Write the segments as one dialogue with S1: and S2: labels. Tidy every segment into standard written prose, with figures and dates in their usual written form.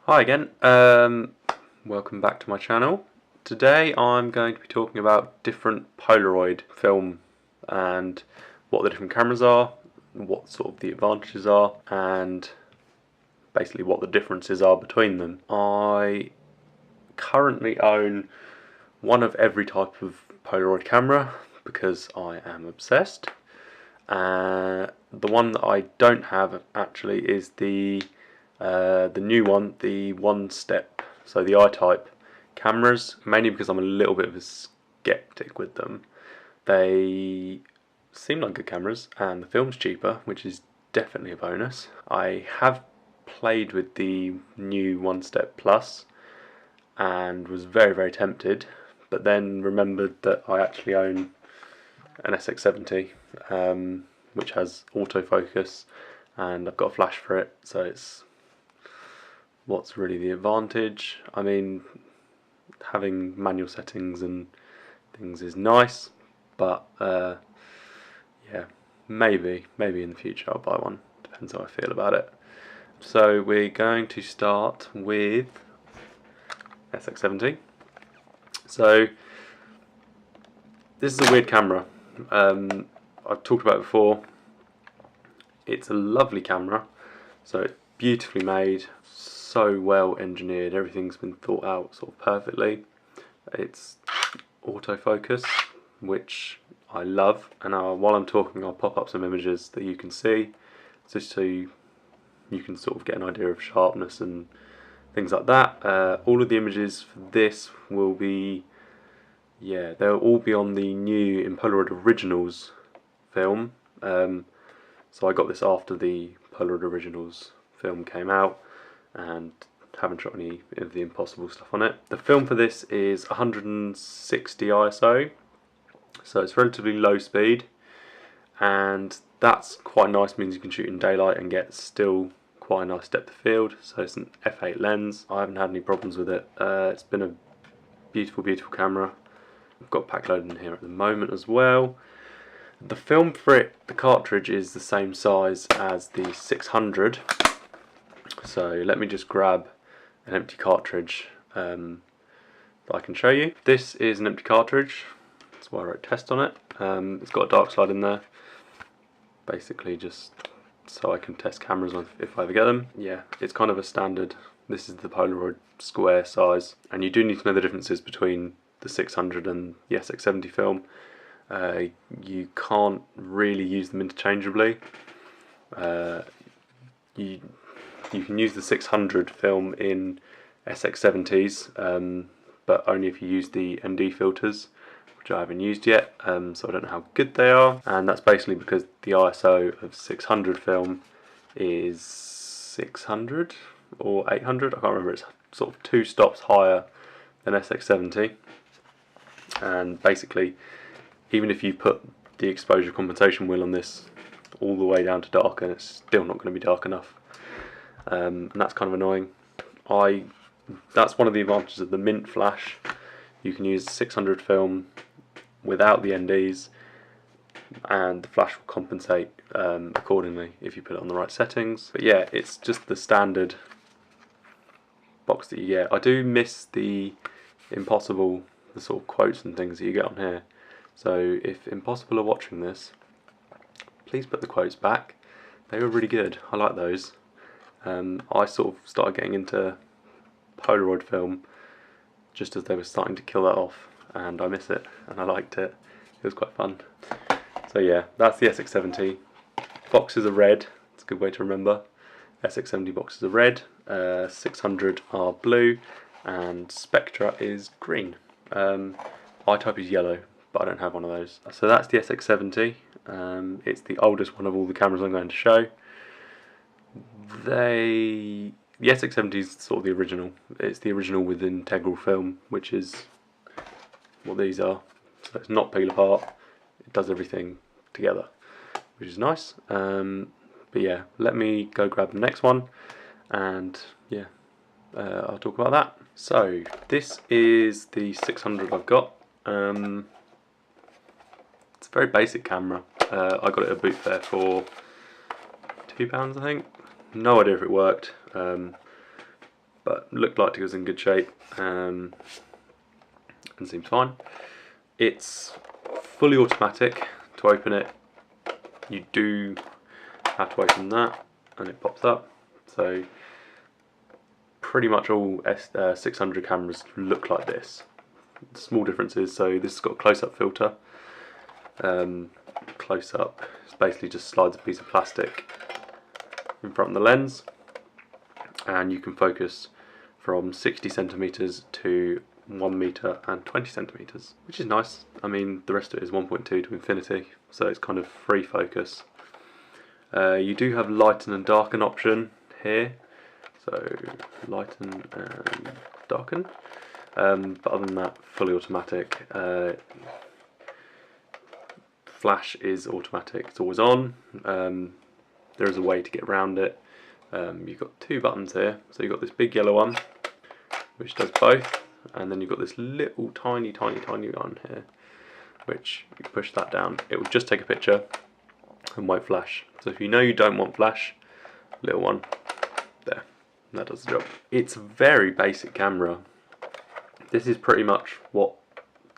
S1: Hi again, welcome back to my channel. Today I'm going to be talking about different Polaroid film and what the different cameras are, what sort of the advantages are, and basically what the differences are between them. I currently own one of every type of Polaroid camera because I am obsessed. The one that I don't have actually is the new one, the one step, so the I-type cameras, mainly because I'm a little bit of a skeptic with them. They seem like good cameras and the film's cheaper, which is definitely a bonus. I have played with the new One Step Plus and was very tempted, but then remembered that I actually own an SX70 which has autofocus and I've got a flash for it, so it's what's really the advantage. I mean, having manual settings and things is nice, but yeah, maybe in the future I'll buy one. Depends how I feel about it. So we're going to start with SX70. So this is a weird camera. I've talked about it before. It's a lovely camera, so it's beautifully made, so well engineered, everything's been thought out sort of perfectly. It's autofocus, which I love, and while I'm talking I'll pop up some images that you can see, just so you can sort of get an idea of sharpness and things like that. All of the images for this will be, they'll all be on the new Polaroid Originals film. So I got this after the Polaroid Originals film came out and haven't shot any of the impossible stuff on it. The film for this is 160 ISO, so it's relatively low speed, and that's quite nice, means you can shoot in daylight and get still quite a nice depth of field. So it's an f8 lens. I haven't had any problems with it. It's been a beautiful camera. I've got pack loaded in here at the moment as well. The film for it, the cartridge, is the same size as the 600. So let me just grab an empty cartridge that I can show you. This is an empty cartridge. That's why I wrote test on it. It's got a dark slide in there, basically just so I can test cameras if I ever get them. Yeah, it's kind of a standard. This is the Polaroid square size, and you do need to know the differences between the 600 and the SX70 film. You can't really use them interchangeably. You can use the 600 film in SX70s, but only if you use the ND filters, which I haven't used yet, so I don't know how good they are. And that's basically because the ISO of 600 film is 600 or 800, I can't remember. It's sort of 2 stops higher than SX70, and basically even if you put the exposure compensation wheel on this all the way down to dark, and it's still not going to be dark enough, and that's kind of annoying. That's one of the advantages of the Mint flash. You can use 600 film without the NDs, and the flash will compensate accordingly if you put it on the right settings. But yeah, it's just the standard box that you get. I do miss the Impossible, the sort of quotes and things that you get on here. So if Impossible are watching this, please put the quotes back. They were really good. I like those. I sort of started getting into Polaroid film just as they were starting to kill that off, and I miss it, and I liked it. It was quite fun. So yeah, that's the SX70. Boxes are red. It's a good way to remember. SX70 boxes are red. 600 are blue, and Spectra is green. I-type is yellow, but I don't have one of those. So that's the SX70. It's the oldest one of all the cameras I'm going to show. The SX70 is sort of the original. It's the original with integral film, which is what these are. So it's not peel apart. It does everything together, which is nice. But yeah, let me go grab the next one, and yeah, I'll talk about that. So this is the 600 I've got. It's a very basic camera. I got it at Boot Fair for £2, I think. No idea if it worked. but looked like it was in good shape and seems fine. It's fully automatic. To open it, you do have to open that and it pops up. So pretty much all 600 cameras look like this. Small differences. So this has got a close-up filter. Close-up, it basically just slides a piece of plastic in front of the lens, and you can focus from 60 centimeters to 1 meter and 20 centimeters, which is nice. I mean, the rest of it is 1.2 to infinity, so it's kind of free focus. You do have lighten and darken option here, so lighten and darken. But other than that, fully automatic. Flash is automatic, it's always on. There is a way to get around it. You've got two buttons here, so you've got this big yellow one which does both, and then you've got this little tiny one here which you push that down, it will just take a picture and won't flash. So if you know you don't want flash, little one there, and that does the job. It's a very basic camera. This is pretty much what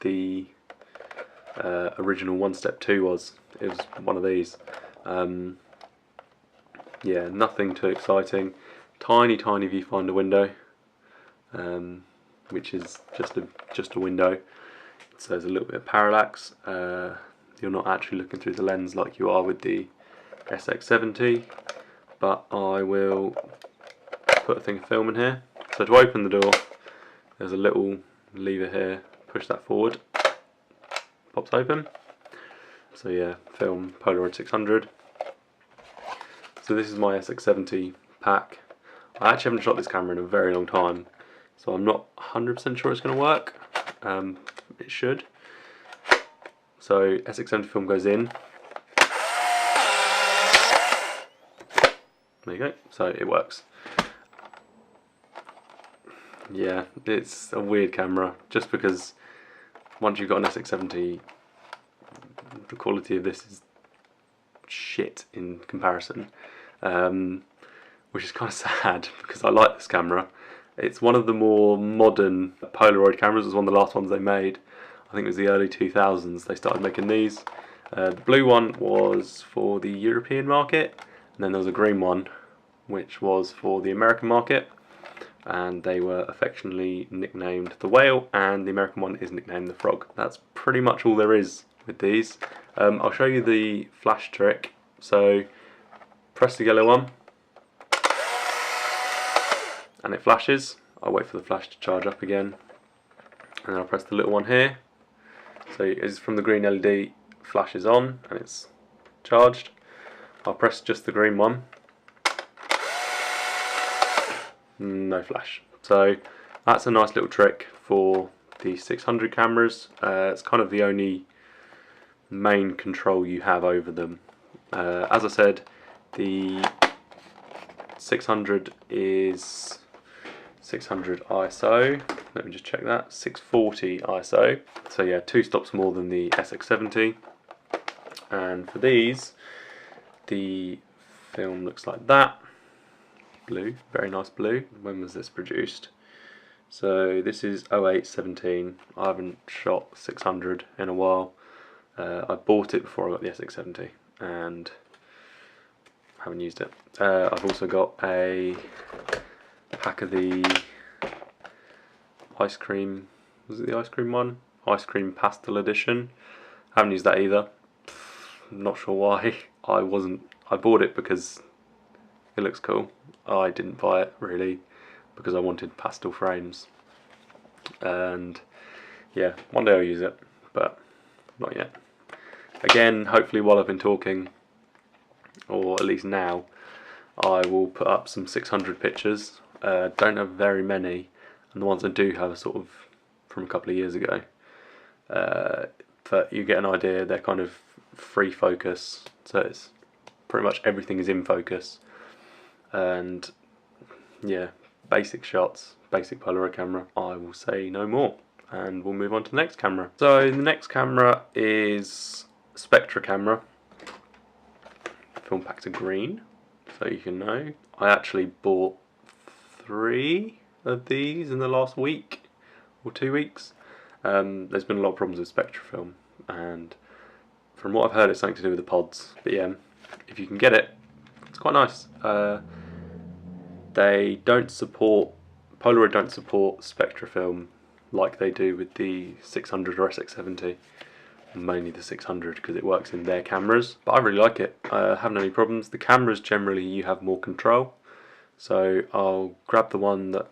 S1: the original 1 Step 2 was. It was one of these. Yeah, nothing too exciting. Tiny viewfinder window, which is just a window. So there's a little bit of parallax. You're not actually looking through the lens like you are with the SX70, but I will put a thing of film in here. So to open the door, there's a little lever here. Push that forward, pops open. So yeah, film Polaroid 600. So this is my SX70 pack. I actually haven't shot this camera in a very long time, so I'm not 100% sure it's going to work. It should. So SX70 film goes in. There you go. So it works. Yeah, it's a weird camera, just because once you've got an SX70, the quality of this is shit in comparison, which is kind of sad because I like this camera. It's one of the more modern Polaroid cameras. It was one of the last ones they made. I think it was the early 2000s they started making these. The blue one was for the European market, and then there was a green one which was for the American market, and they were affectionately nicknamed the whale, and the American one is nicknamed the frog. That's pretty much all there is with these. I'll show you the flash trick. So press the yellow one and it flashes. I'll wait for the flash to charge up again, and then I'll press the little one here. So it's from the green LED, flashes on and it's charged. I'll press just the green one, no flash. So that's a nice little trick for the 600 cameras. It's kind of the only main control you have over them. As I said, the 600 is 600 ISO. Let me just check that. 640 ISO. So yeah, 2 stops more than the SX70. And for these, the film looks like that. Blue, very nice blue. When was this produced? So this is 0817. I haven't shot 600 in a while. I bought it before I got the SX70 and haven't used it. I've also got a pack of the ice cream, was it the ice cream one? Ice cream pastel edition. Haven't used that either. Not sure why. I bought it because it looks cool. I didn't buy it really because I wanted pastel frames. And yeah, one day I'll use it, but not yet. Again, hopefully while I've been talking, or at least now, I will put up some 600 pictures. Don't have very many, and the ones I do have are sort of from a couple of years ago. But you get an idea, they're kind of free focus, so it's pretty much everything is in focus. And yeah, basic shots, basic Polaroid camera. I will say no more, and we'll move on to the next camera. So the next camera is Spectra camera. Film packs are green, so you can know. I actually bought 3 of these in the last week or 2 weeks. There's been a lot of problems with Spectrafilm, and from what I've heard it's something to do with the pods, but yeah, if you can get it, it's quite nice. They don't support, Polaroid don't support Spectrafilm like they do with the 600 or SX70, mainly the 600 because it works in their cameras, but I really like it. I haven't had any problems. The cameras generally you have more control, so I'll grab the one that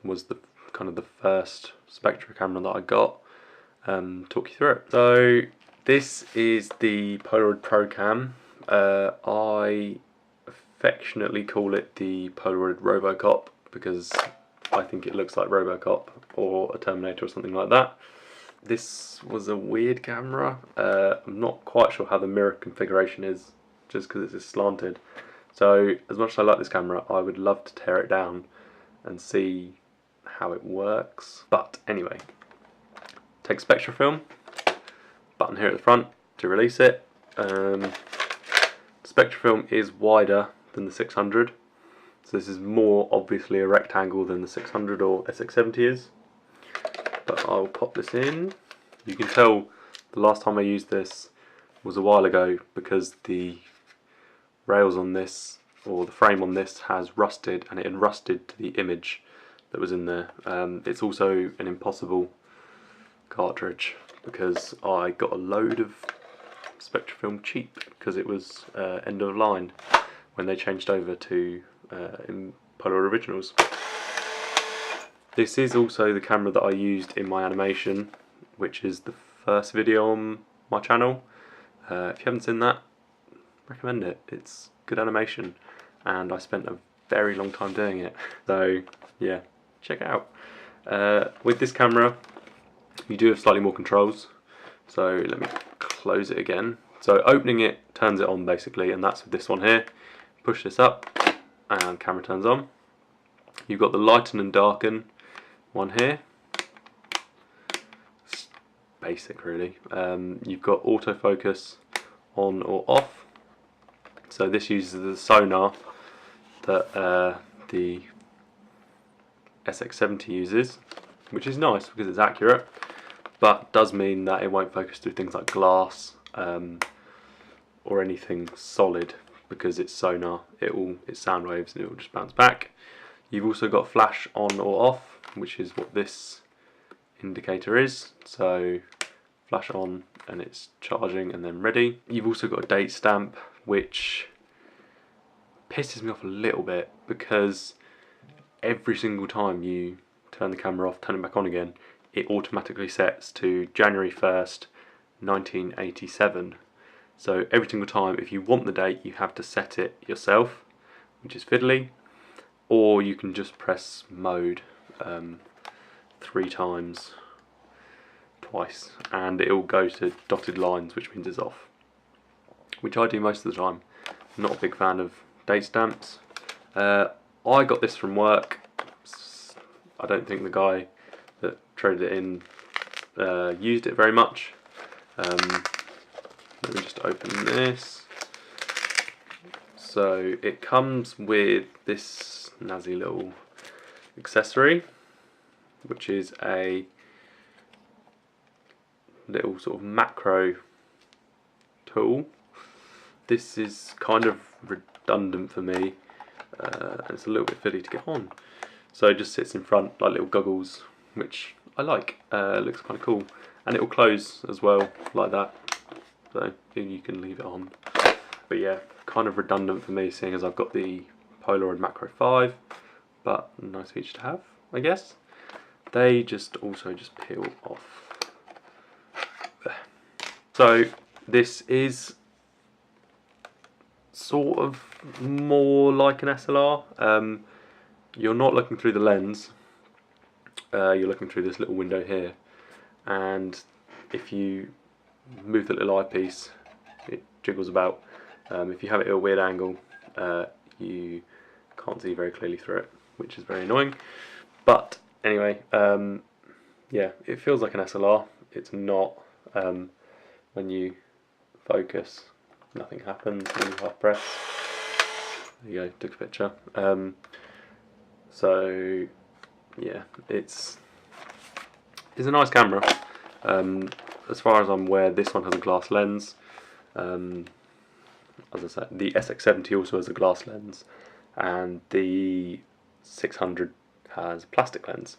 S1: was the kind of the first Spectra camera that I got, talk you through it. So this is the Polaroid Pro Cam. I affectionately call it the Polaroid Robocop because I think it looks like Robocop or a Terminator or something like that. This was a weird camera. I'm not quite sure how the mirror configuration is, just because it's slanted. So as much as I like this camera, I would love to tear it down and see how it works. But anyway, take Spectrafilm, button here at the front to release it. Spectrafilm is wider than the 600, so this is more obviously a rectangle than the 600 or SX70 is. But I'll pop this in. You can tell the last time I used this was a while ago because the rails on this, or the frame on this, has rusted, and it had rusted to the image that was in there. It's also an impossible cartridge because I got a load of Spectrafilm cheap because it was end of line when they changed over to Polaroid Originals. This is also the camera that I used in my animation, which is the first video on my channel. If you haven't seen that, recommend it. It's good animation, and I spent a very long time doing it. So yeah, check it out. With this camera, you do have slightly more controls. So let me close it again. So opening it turns it on basically, and that's with this one here. Push this up, and camera turns on. You've got the lighten and darken one here. It's basic really. You've got autofocus on or off. So this uses the sonar that the SX70 uses, which is nice because it's accurate, but does mean that it won't focus through things like glass or anything solid because it's sonar. It's sound waves and it will just bounce back. You've also got flash on or off, which is what this indicator is. So flash on and it's charging and then ready. You've also got a date stamp, which pisses me off a little bit because every single time you turn the camera off, turn it back on again, it automatically sets to January 1st, 1987. So every single time, if you want the date, you have to set it yourself, which is fiddly, or you can just press mode 3 times, twice, and it will go to dotted lines, which means it's off, which I do most of the time. I'm not a big fan of date stamps. I got this from work. I don't think the guy that traded it in used it very much. Let me just open this. So it comes with this snazzy little accessory, which is a little sort of macro tool. This is kind of redundant for me, and it's a little bit fiddly to get on. So it just sits in front like little goggles, which I like. It looks kind of cool, and it will close as well like that, so you can leave it on. But yeah, kind of redundant for me, seeing as I've got the Polaroid Macro 5, but nice feature to have, I guess. They just also peel off. So this is sort of more like an SLR. You're not looking through the lens, you're looking through this little window here, and if you move the little eyepiece, it jiggles about. If you have it at a weird angle, you can't see very clearly through it, which is very annoying. But anyway, yeah, it feels like an SLR. It's not. When you focus, nothing happens when you half press. There you go, took a picture. So yeah, it's a nice camera. As far as I'm aware, this one has a glass lens. As I said, the SX70 also has a glass lens, and the 600 has a plastic lens.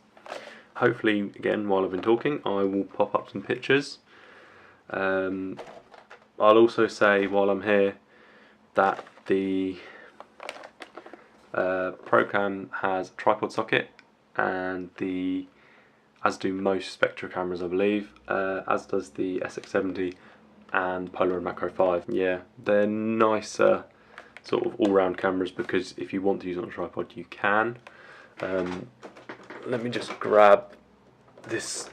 S1: Hopefully, again, while I've been talking, I will pop up some pictures. I'll also say while I'm here that the ProCam has a tripod socket, and as do most Spectra cameras, I believe, as does the SX70 and Polaroid Macro 5. Yeah, they're nicer sort of all-round cameras because if you want to use it on a tripod, you can. Let me just grab this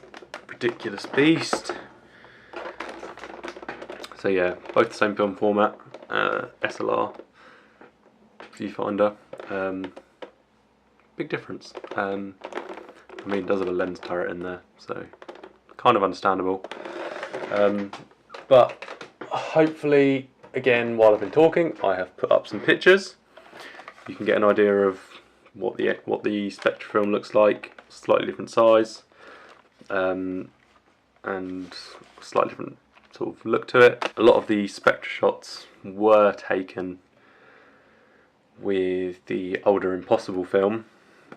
S1: ridiculous beast. So yeah, both the same film format, SLR viewfinder. Big difference. I mean, it does have a lens turret in there, so kind of understandable. But hopefully, again, while I've been talking, I have put up some pictures. You can get an idea of what the Spectra film looks like, slightly different size, and slightly different sort of look to it. A lot of the Spectra shots were taken with the older Impossible film,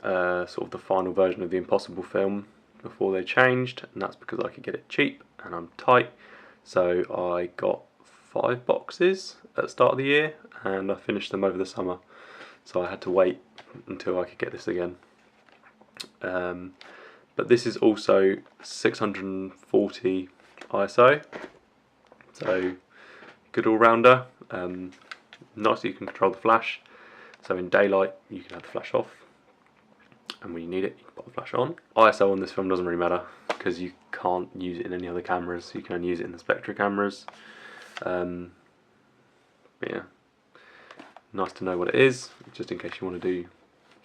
S1: sort of the final version of the Impossible film before they changed, and that's because I could get it cheap and I'm tight. So I got 5 boxes at the start of the year and I finished them over the summer, so I had to wait until I could get this again. But this is also 640 ISO, so good all-rounder. Nice that you can control the flash, so in daylight you can have the flash off, and when you need it you can put the flash on. ISO on this film doesn't really matter because you can't use it in any other cameras, you can only use it in the Spectra cameras. But yeah, nice to know what it is, just in case you want to do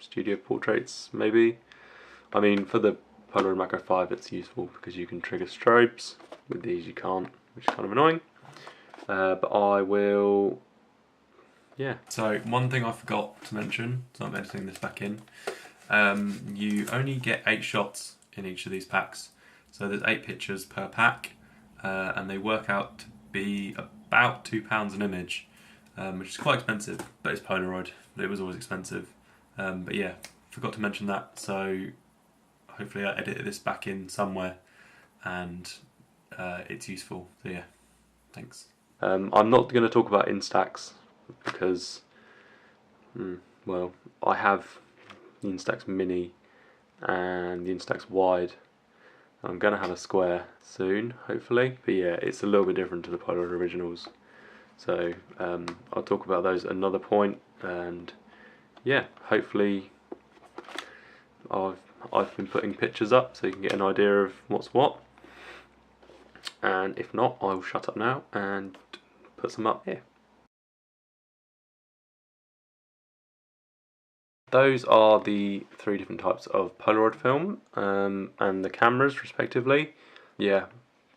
S1: studio portraits maybe. I mean, for the Polaroid Macro 5 it's useful because you can trigger strobes. With these you can't, which is kind of annoying. But I will... yeah. So one thing I forgot to mention, so I'm editing this back in, you only get 8 shots in each of these packs. So there's 8 pictures per pack, and they work out to be about £2 an image, which is quite expensive, but it's Polaroid. It was always expensive. But yeah, forgot to mention that, so hopefully I edited this back in somewhere and it's useful. So yeah, thanks. I'm not going to talk about Instax because, well, I have the Instax Mini and the Instax Wide. I'm going to have a Square soon, hopefully, but yeah, it's a little bit different to the Polaroid Originals. So I'll talk about those at another point, and yeah, hopefully I've been putting pictures up so you can get an idea of what's what, and if not, I will shut up now and put some up here. Those are the 3 different types of Polaroid film, and the cameras respectively. Yeah,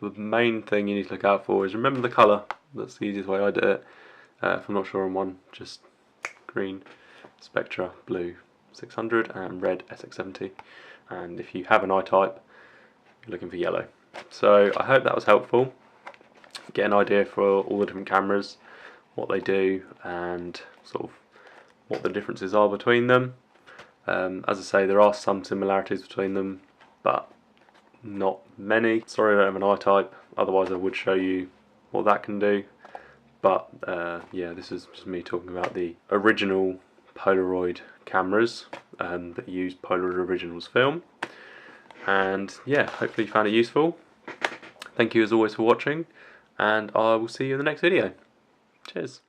S1: the main thing you need to look out for is remember the colour. That's the easiest way I do it. If I'm not sure on one, just green Spectra, blue 600 and red SX70. And if you have an I-type, you're looking for yellow. So I hope that was helpful. Get an idea for all the different cameras, what they do, and sort of what the differences are between them. As I say, there are some similarities between them, but not many. Sorry I don't have an I-type, otherwise I would show you what that can do. But yeah, this is just me talking about the original Polaroid cameras that use Polaroid Originals film. And yeah, hopefully you found it useful. Thank you as always for watching, and I will see you in the next video. Cheers.